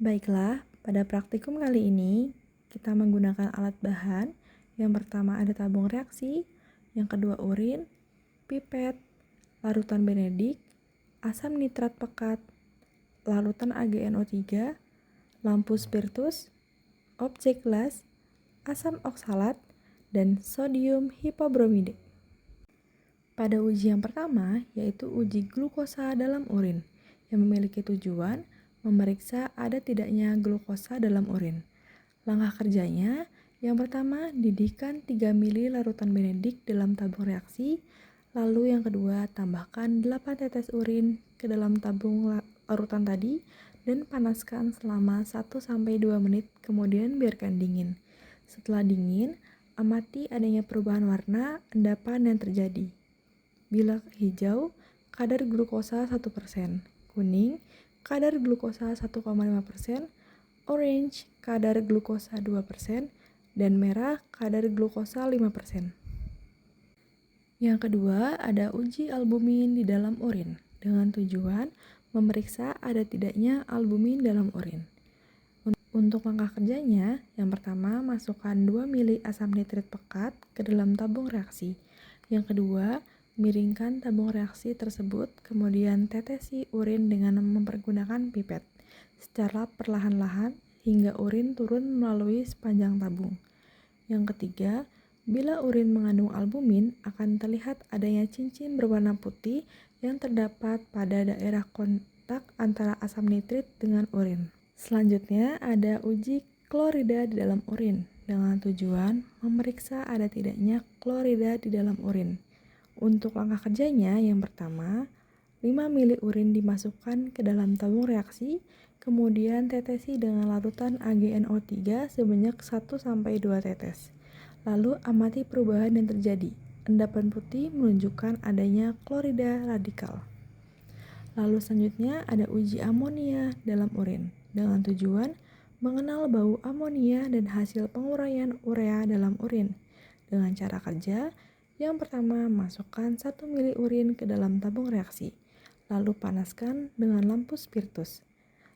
Baiklah, pada praktikum kali ini kita menggunakan alat bahan. Yang pertama ada tabung reaksi, yang kedua urin, pipet, larutan benedik, asam nitrat pekat, larutan AgNO3, lampu spiritus, objek gelas, asam oksalat, dan sodium hipobromida. Pada uji yang pertama, yaitu uji glukosa dalam urin, yang memiliki tujuan memeriksa ada tidaknya glukosa dalam urin. Langkah kerjanya, yang pertama didihkan 3 ml larutan benedik dalam tabung reaksi, lalu yang kedua tambahkan 8 tetes urin ke dalam tabung larutan tadi dan panaskan selama 1-2 menit, kemudian biarkan dingin. Setelah dingin, amati adanya perubahan warna endapan yang terjadi. Bila hijau, kadar glukosa 1%, kuning, kadar glukosa 1,5%, orange, kadar glukosa 2%, dan merah, kadar glukosa 5%. Yang kedua, ada uji albumin di dalam urin, dengan tujuan memeriksa ada tidaknya albumin dalam urin. Untuk langkah kerjanya, yang pertama, masukkan 2 ml asam nitrit pekat ke dalam tabung reaksi. Yang kedua, miringkan tabung reaksi tersebut, kemudian tetesi urin dengan mempergunakan pipet secara perlahan-lahan hingga urin turun melalui sepanjang tabung. Yang ketiga, bila urin mengandung albumin, akan terlihat adanya cincin berwarna putih yang terdapat pada daerah kontak antara asam nitrit dengan urin. Selanjutnya, ada uji klorida di dalam urin dengan tujuan memeriksa ada tidaknya klorida di dalam urin. Untuk langkah kerjanya, yang pertama, 5 ml urin dimasukkan ke dalam tabung reaksi, kemudian tetesi dengan larutan AgNO3 sebanyak 1-2 tetes. Lalu amati perubahan yang terjadi. Endapan putih menunjukkan adanya klorida radikal. Lalu selanjutnya ada uji amonia dalam urin dengan tujuan mengenal bau amonia dan hasil penguraian urea dalam urin. Dengan cara kerja, yang pertama, masukkan 1 ml urin ke dalam tabung reaksi, lalu panaskan dengan lampu spiritus.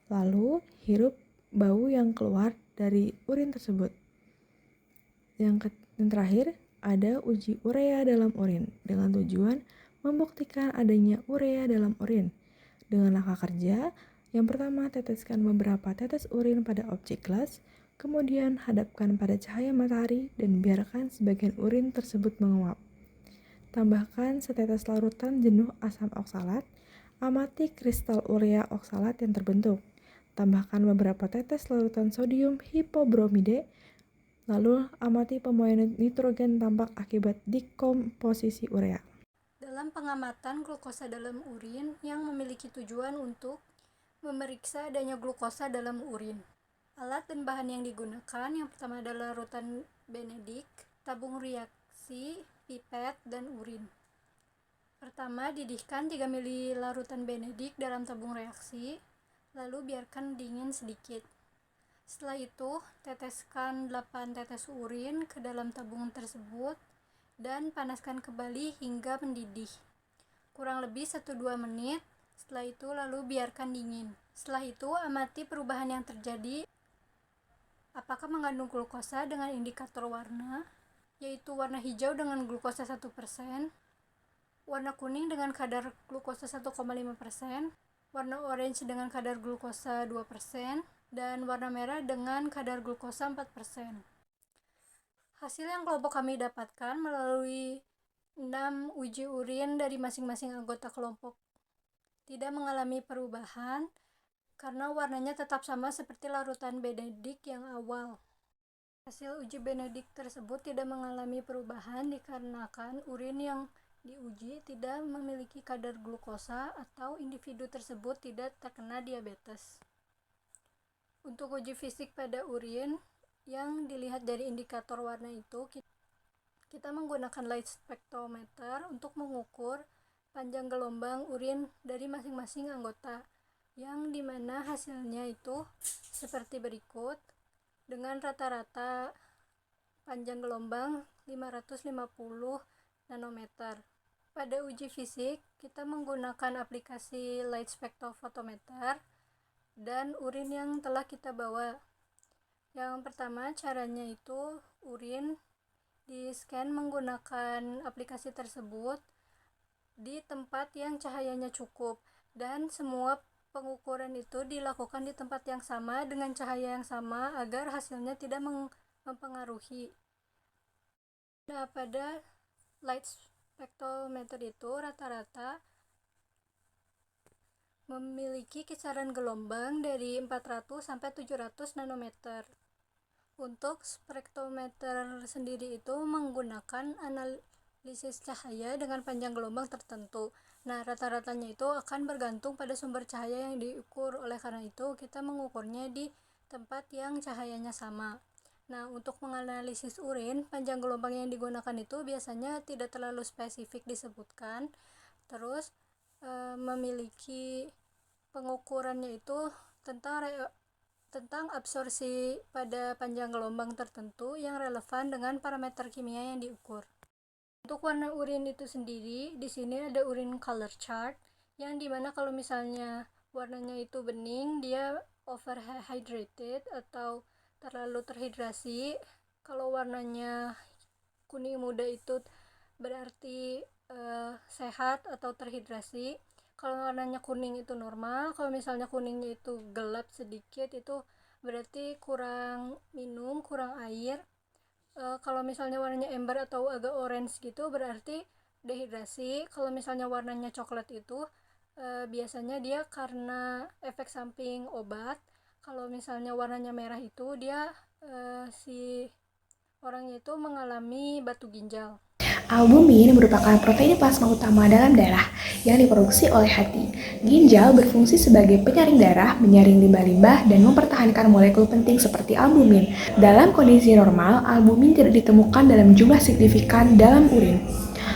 Lalu, hirup bau yang keluar dari urin tersebut. Yang terakhir, ada uji urea dalam urin dengan tujuan membuktikan adanya urea dalam urin. Dengan langkah kerja, yang pertama, teteskan beberapa tetes urin pada objek gelas, kemudian hadapkan pada cahaya matahari dan biarkan sebagian urin tersebut menguap. Tambahkan setetes larutan jenuh asam oksalat, amati kristal urea oksalat yang terbentuk. Tambahkan beberapa tetes larutan sodium hipobromida, lalu amati pemuaian nitrogen tampak akibat dekomposisi urea. Dalam pengamatan glukosa dalam urin yang memiliki tujuan untuk memeriksa adanya glukosa dalam urin. Alat dan bahan yang digunakan yang pertama adalah larutan benedik, tabung reaksi, pipet, dan urin. Pertama, didihkan 3 ml larutan benedik dalam tabung reaksi, lalu biarkan dingin sedikit. Setelah itu, teteskan 8 tetes urin ke dalam tabung tersebut dan panaskan kembali hingga mendidih. Kurang lebih 1-2 menit, setelah itu lalu biarkan dingin. Setelah itu, amati perubahan yang terjadi. Apakah mengandung glukosa dengan indikator warna, yaitu warna hijau dengan glukosa 1%, warna kuning dengan kadar glukosa 1,5%, warna orange dengan kadar glukosa 2%, dan warna merah dengan kadar glukosa 4%. Hasil yang kelompok kami dapatkan melalui 6 uji urin dari masing-masing anggota kelompok tidak mengalami perubahan karena warnanya tetap sama seperti larutan benedik yang awal. Hasil uji benedik tersebut tidak mengalami perubahan dikarenakan urin yang diuji tidak memiliki kadar glukosa atau individu tersebut tidak terkena diabetes. Untuk uji fisik pada urin yang dilihat dari indikator warna itu, kita menggunakan light spectrometer untuk mengukur panjang gelombang urin dari masing-masing anggota, yang dimana hasilnya itu seperti berikut dengan rata-rata panjang gelombang 550 nanometer. Pada uji fisik, kita menggunakan aplikasi light spectrophotometer dan urin yang telah kita bawa. Yang pertama, caranya itu urin di-scan menggunakan aplikasi tersebut di tempat yang cahayanya cukup, dan semua pengukuran itu dilakukan di tempat yang sama dengan cahaya yang sama agar hasilnya tidak mempengaruhi. Nah, pada light spectrometer itu rata-rata memiliki kisaran gelombang dari 400 sampai 700 nanometer. Untuk spektrometer sendiri itu menggunakan analisis cahaya dengan panjang gelombang tertentu. Nah, rata-ratanya itu akan bergantung pada sumber cahaya yang diukur. Oleh karena itu, kita mengukurnya di tempat yang cahayanya sama. Nah, untuk menganalisis urin, panjang gelombang yang digunakan itu biasanya tidak terlalu spesifik disebutkan. Terus memiliki pengukurannya itu tentang absorpsi pada panjang gelombang tertentu yang relevan dengan parameter kimia yang diukur. Untuk warna urin itu sendiri, di sini ada urin color chart, yang dimana kalau misalnya warnanya itu bening, dia overhydrated atau terlalu terhidrasi. Kalau warnanya kuning muda itu berarti sehat atau terhidrasi. Kalau warnanya kuning itu normal. Kalau misalnya kuningnya itu gelap sedikit, itu berarti kurang minum, kurang air. Kalau misalnya warnanya ember atau agak orange gitu berarti dehidrasi. Kalau misalnya warnanya coklat itu biasanya dia karena efek samping obat. Kalau misalnya warnanya merah itu dia si orangnya itu mengalami batu ginjal. Albumin merupakan protein plasma utama dalam darah yang diproduksi oleh hati. Ginjal berfungsi sebagai penyaring darah, menyaring limbah-limbah, dan mempertahankan molekul penting seperti albumin. Dalam kondisi normal, albumin tidak ditemukan dalam jumlah signifikan dalam urin,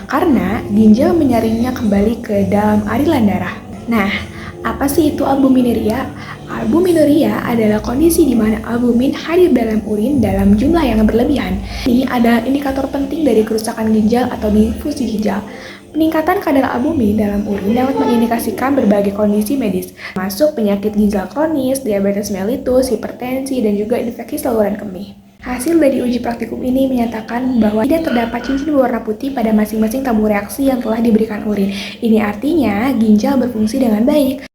karena ginjal menyaringnya kembali ke dalam aliran darah. Nah, apa sih itu albuminuria? Albuminuria adalah kondisi di mana albumin hadir dalam urin dalam jumlah yang berlebihan. Ini adalah indikator penting dari kerusakan ginjal atau difusi ginjal. Peningkatan kadar albumin dalam urin dapat mengindikasikan berbagai kondisi medis, termasuk penyakit ginjal kronis, diabetes mellitus, hipertensi, dan juga infeksi saluran kemih. Hasil dari uji praktikum ini menyatakan bahwa tidak terdapat cincin berwarna putih pada masing-masing tabung reaksi yang telah diberikan urin. Ini artinya ginjal berfungsi dengan baik.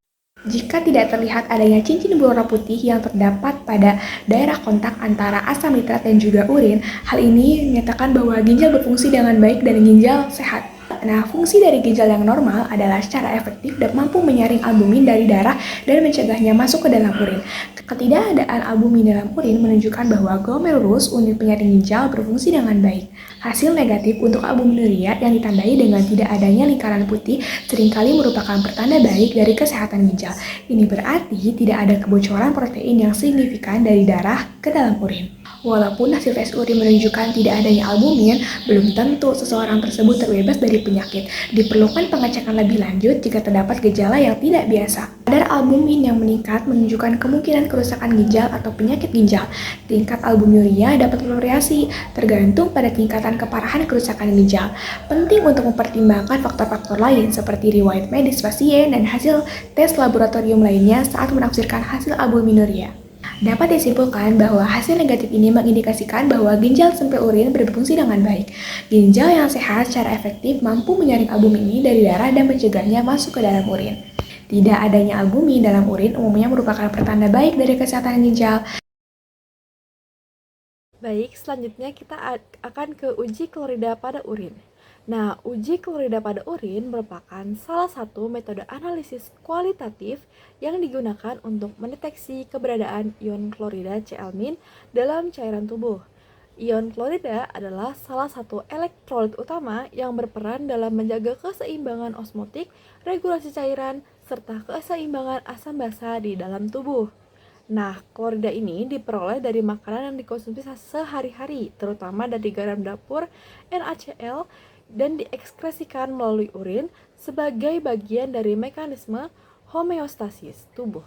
Jika tidak terlihat adanya cincin berwarna putih yang terdapat pada daerah kontak antara asam nitrat dan juga urin, hal ini menyatakan bahwa ginjal berfungsi dengan baik dan ginjal sehat. Nah, fungsi dari ginjal yang normal adalah secara efektif dan mampu menyaring albumin dari darah dan mencegahnya masuk ke dalam urin. Ketidakadaan albumin dalam urin menunjukkan bahwa glomerulus, unit penyaring ginjal, berfungsi dengan baik. Hasil negatif untuk albuminuria yang ditandai dengan tidak adanya lingkaran putih seringkali merupakan pertanda baik dari kesehatan ginjal. Ini berarti tidak ada kebocoran protein yang signifikan dari darah ke dalam urin. Walaupun hasil tes urin menunjukkan tidak adanya albumin, belum tentu seseorang tersebut terbebas dari penyakit. Diperlukan pengecekan lebih lanjut jika terdapat gejala yang tidak biasa. Kadar albumin yang meningkat menunjukkan kemungkinan kerusakan ginjal atau penyakit ginjal. Tingkat albuminuria dapat bervariasi tergantung pada tingkatan keparahan kerusakan ginjal. Penting untuk mempertimbangkan faktor-faktor lain seperti riwayat medis pasien dan hasil tes laboratorium lainnya saat menafsirkan hasil albuminuria. Dapat disimpulkan bahwa hasil negatif ini mengindikasikan bahwa ginjal sempil urin berfungsi dengan baik. Ginjal yang sehat secara efektif mampu menyaring albumin ini dari darah dan mencegahnya masuk ke dalam urin. Tidak adanya albumin dalam urin umumnya merupakan pertanda baik dari kesehatan ginjal. Baik, selanjutnya kita akan ke uji klorida pada urin. Nah, uji klorida pada urin merupakan salah satu metode analisis kualitatif yang digunakan untuk mendeteksi keberadaan ion klorida Cl- dalam cairan tubuh. Ion klorida adalah salah satu elektrolit utama yang berperan dalam menjaga keseimbangan osmotik, regulasi cairan, serta keseimbangan asam basa di dalam tubuh. Nah, klorida ini diperoleh dari makanan yang dikonsumsi sehari-hari, terutama dari garam dapur, NaCl, dan diekskresikan melalui urin sebagai bagian dari mekanisme homeostasis tubuh.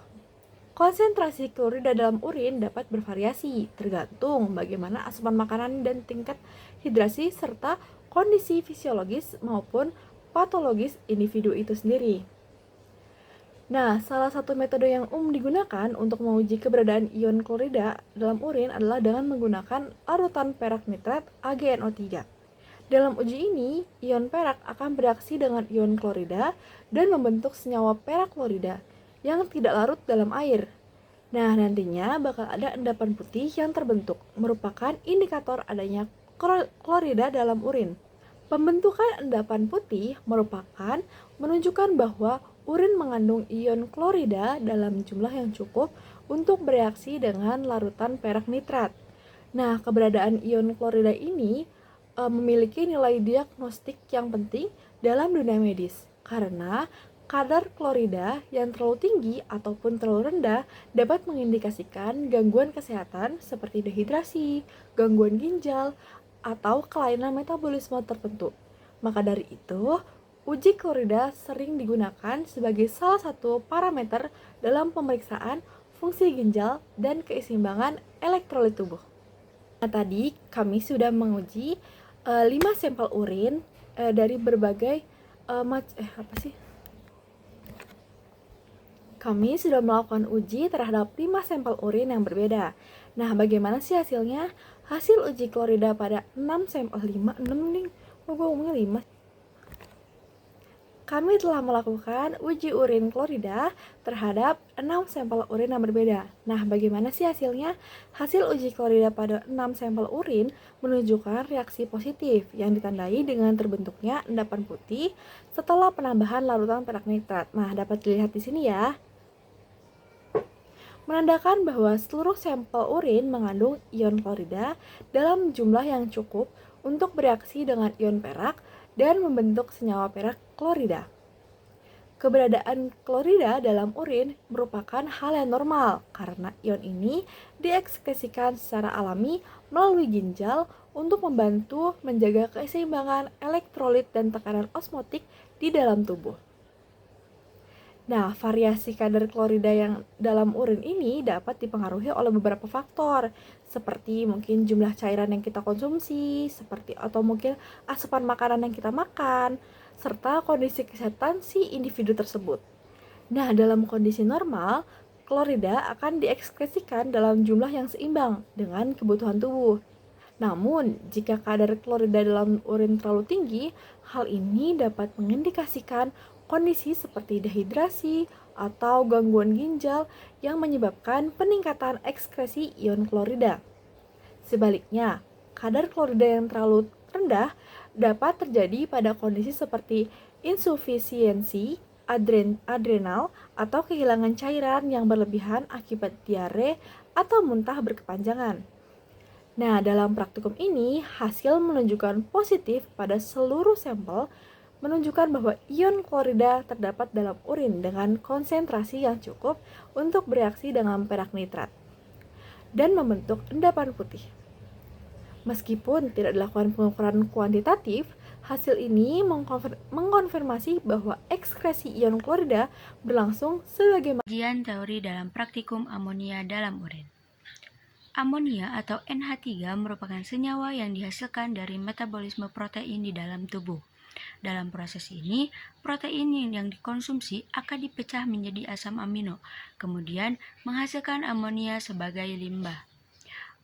Konsentrasi klorida dalam urin dapat bervariasi tergantung bagaimana asupan makanan dan tingkat hidrasi serta kondisi fisiologis maupun patologis individu itu sendiri. Nah, salah satu metode yang digunakan untuk menguji keberadaan ion klorida dalam urin adalah dengan menggunakan larutan perak nitrat AgNO3. Dalam uji ini, ion perak akan bereaksi dengan ion klorida dan membentuk senyawa perak klorida yang tidak larut dalam air. Nah, nantinya bakal ada endapan putih yang terbentuk, merupakan indikator adanya klorida dalam urin. Pembentukan endapan putih merupakan menunjukkan bahwa urin mengandung ion klorida dalam jumlah yang cukup untuk bereaksi dengan larutan perak nitrat. Nah, keberadaan ion klorida ini memiliki nilai diagnostik yang penting dalam dunia medis karena kadar klorida yang terlalu tinggi ataupun terlalu rendah dapat mengindikasikan gangguan kesehatan seperti dehidrasi, gangguan ginjal, atau kelainan metabolisme tertentu. Maka dari itu, uji klorida sering digunakan sebagai salah satu parameter dalam pemeriksaan fungsi ginjal dan keseimbangan elektrolit tubuh. Nah, tadi kami sudah menguji 5 sampel urin dari berbagai Kami sudah melakukan uji terhadap 5 sampel urin yang berbeda. Nah, bagaimana sih hasilnya? Hasil uji klorida pada 6 sampel 6 nih. Ngomongnya 5. Kami telah melakukan uji urin klorida terhadap 6 sampel urin yang berbeda. Nah, bagaimana sih hasilnya? Hasil uji klorida pada 6 sampel urin menunjukkan reaksi positif yang ditandai dengan terbentuknya endapan putih setelah penambahan larutan perak nitrat. Nah, dapat dilihat di sini ya. Menandakan bahwa seluruh sampel urin mengandung ion klorida dalam jumlah yang cukup untuk bereaksi dengan ion perak dan membentuk senyawa perak klorida. Keberadaan klorida dalam urin merupakan hal yang normal karena ion ini diekskresikan secara alami melalui ginjal untuk membantu menjaga keseimbangan elektrolit dan tekanan osmotik di dalam tubuh. Nah, variasi kadar klorida yang dalam urin ini dapat dipengaruhi oleh beberapa faktor, seperti mungkin jumlah cairan yang kita konsumsi, atau mungkin asupan makanan yang kita makan, serta kondisi kesehatan si individu tersebut. Nah, dalam kondisi normal, klorida akan diekskresikan dalam jumlah yang seimbang dengan kebutuhan tubuh. Namun, jika kadar klorida dalam urin terlalu tinggi, hal ini dapat mengindikasikan kondisi seperti dehidrasi atau gangguan ginjal yang menyebabkan peningkatan ekskresi ion klorida. Sebaliknya, kadar klorida yang terlalu rendah dapat terjadi pada kondisi seperti insufisiensi adrenal atau kehilangan cairan yang berlebihan akibat diare atau muntah berkepanjangan. Nah, dalam praktikum ini, hasil menunjukkan positif pada seluruh sampel menunjukkan bahwa ion klorida terdapat dalam urin dengan konsentrasi yang cukup untuk bereaksi dengan perak nitrat dan membentuk endapan putih. Meskipun tidak dilakukan pengukuran kuantitatif, hasil ini mengkonfirmasi bahwa ekskresi ion klorida berlangsung sebagaimana Kajian teori dalam praktikum amonia dalam urin. Amonia atau NH3 merupakan senyawa yang dihasilkan dari metabolisme protein di dalam tubuh. Dalam proses ini, protein yang dikonsumsi akan dipecah menjadi asam amino, kemudian menghasilkan amonia sebagai limbah.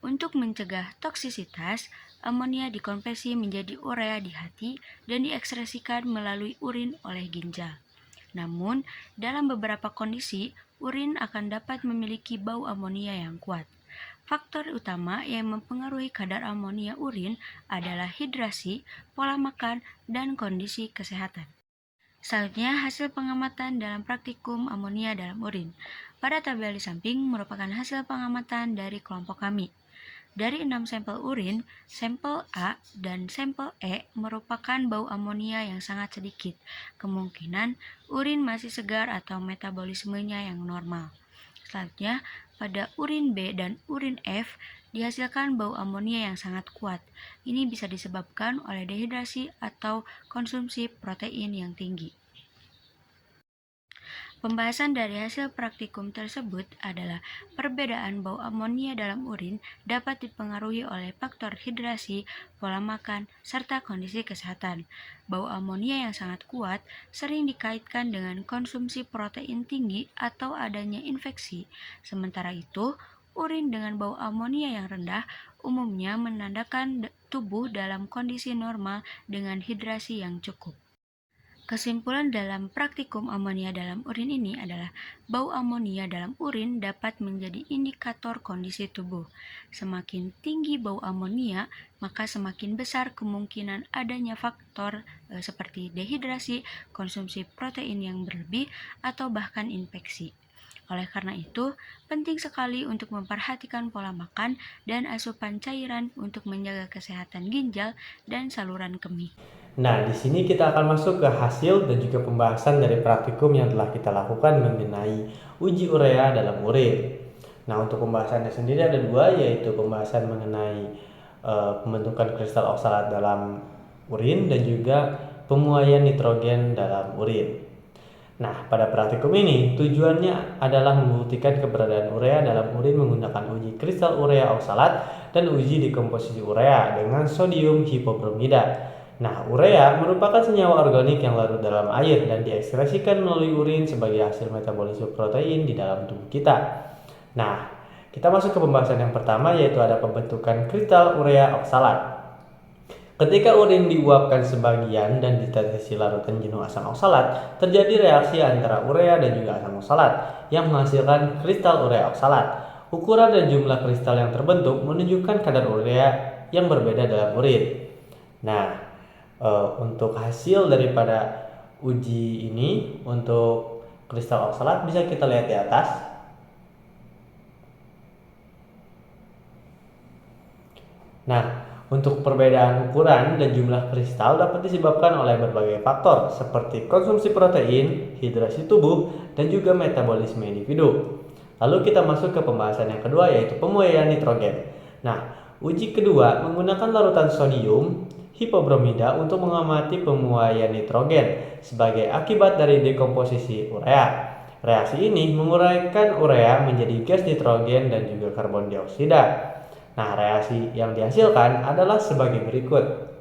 Untuk mencegah toksisitas, amonia dikonversi menjadi urea di hati dan diekskresikan melalui urin oleh ginjal. Namun, dalam beberapa kondisi, urin akan dapat memiliki bau amonia yang kuat. Faktor utama yang mempengaruhi kadar amonia urin adalah hidrasi, pola makan, dan kondisi kesehatan. Selanjutnya, hasil pengamatan dalam praktikum amonia dalam urin. Pada tabel di samping merupakan hasil pengamatan dari kelompok kami. Dari 6 sampel urin, sampel A dan sampel E merupakan bau amonia yang sangat sedikit. Kemungkinan urin masih segar atau metabolismenya yang normal. Selanjutnya, pada urin B dan urin F dihasilkan bau amonia yang sangat kuat. Ini bisa disebabkan oleh dehidrasi atau konsumsi protein yang tinggi. Pembahasan dari hasil praktikum tersebut adalah perbedaan bau amonia dalam urin dapat dipengaruhi oleh faktor hidrasi, pola makan, serta kondisi kesehatan. Bau amonia yang sangat kuat sering dikaitkan dengan konsumsi protein tinggi atau adanya infeksi. Sementara itu, urin dengan bau amonia yang rendah umumnya menandakan tubuh dalam kondisi normal dengan hidrasi yang cukup. Kesimpulan dalam praktikum amonia dalam urin ini adalah bau amonia dalam urin dapat menjadi indikator kondisi tubuh. Semakin tinggi bau amonia, maka semakin besar kemungkinan adanya faktor seperti dehidrasi, konsumsi protein yang berlebih, atau bahkan infeksi. Oleh karena itu, penting sekali untuk memperhatikan pola makan dan asupan cairan untuk menjaga kesehatan ginjal dan saluran kemih. Nah, di sini kita akan masuk ke hasil dan juga pembahasan dari praktikum yang telah kita lakukan mengenai uji urea dalam urin. Nah, untuk pembahasannya sendiri ada dua, yaitu pembahasan mengenai pembentukan kristal oksalat dalam urin dan juga pemuaian nitrogen dalam urin. Nah, pada praktikum ini tujuannya adalah membuktikan keberadaan urea dalam urin menggunakan uji kristal urea oksalat dan uji dekomposisi urea dengan sodium hipobromida. Nah, urea merupakan senyawa organik yang larut dalam air dan diekskresikan melalui urin sebagai hasil metabolisme protein di dalam tubuh kita. Nah, kita masuk ke pembahasan yang pertama, yaitu ada pembentukan kristal urea oksalat. Ketika urin diuapkan sebagian dan ditetesi larutan jenuh asam oksalat, terjadi reaksi antara urea dan juga asam oksalat yang menghasilkan kristal urea oksalat. Ukuran dan jumlah kristal yang terbentuk menunjukkan kadar urea yang berbeda dalam urin. Nah, untuk hasil daripada uji ini untuk kristal oksalat bisa kita lihat di atas. Nah, untuk perbedaan ukuran dan jumlah kristal dapat disebabkan oleh berbagai faktor seperti konsumsi protein, hidrasi tubuh, dan juga metabolisme individu. Lalu kita masuk ke pembahasan yang kedua, yaitu pemuaian nitrogen. Nah, uji kedua menggunakan larutan sodium hipobromida untuk mengamati pemuaian nitrogen sebagai akibat dari dekomposisi urea. Reaksi ini menguraikan urea menjadi gas nitrogen dan juga karbon dioksida. Nah, reaksi yang dihasilkan adalah sebagai berikut.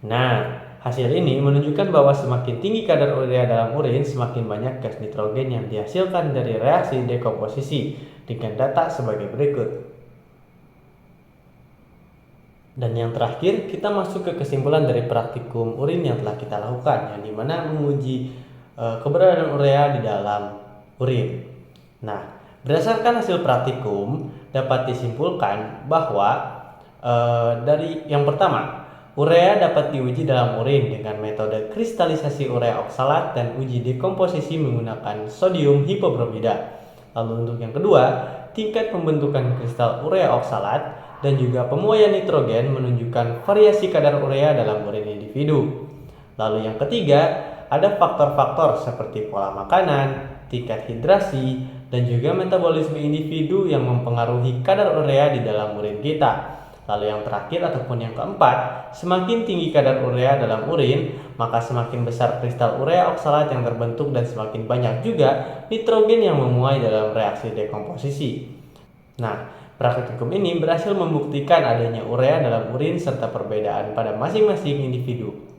Nah, hasil ini menunjukkan bahwa semakin tinggi kadar urea dalam urin, semakin banyak gas nitrogen yang dihasilkan dari reaksi dekomposisi, dengan data sebagai berikut. Dan yang terakhir, kita masuk ke kesimpulan dari praktikum urin yang telah kita lakukan, yang dimana menguji keberadaan urea di dalam urin. Nah, berdasarkan hasil praktikum, dapat disimpulkan bahwa dari yang pertama, urea dapat diuji dalam urin dengan metode kristalisasi urea oksalat dan uji dekomposisi menggunakan sodium hipobromida. Lalu untuk yang kedua, tingkat pembentukan kristal urea oksalat dan juga pemuaian nitrogen menunjukkan variasi kadar urea dalam urin individu. Lalu yang ketiga, ada faktor-faktor seperti pola makanan, tingkat hidrasi, dan juga metabolisme individu yang mempengaruhi kadar urea di dalam urin kita. Lalu yang terakhir ataupun yang keempat, semakin tinggi kadar urea dalam urin, maka semakin besar kristal urea oksalat yang terbentuk dan semakin banyak juga nitrogen yang memuai dalam reaksi dekomposisi. Nah, praktikum ini berhasil membuktikan adanya urea dalam urin serta perbedaan pada masing-masing individu.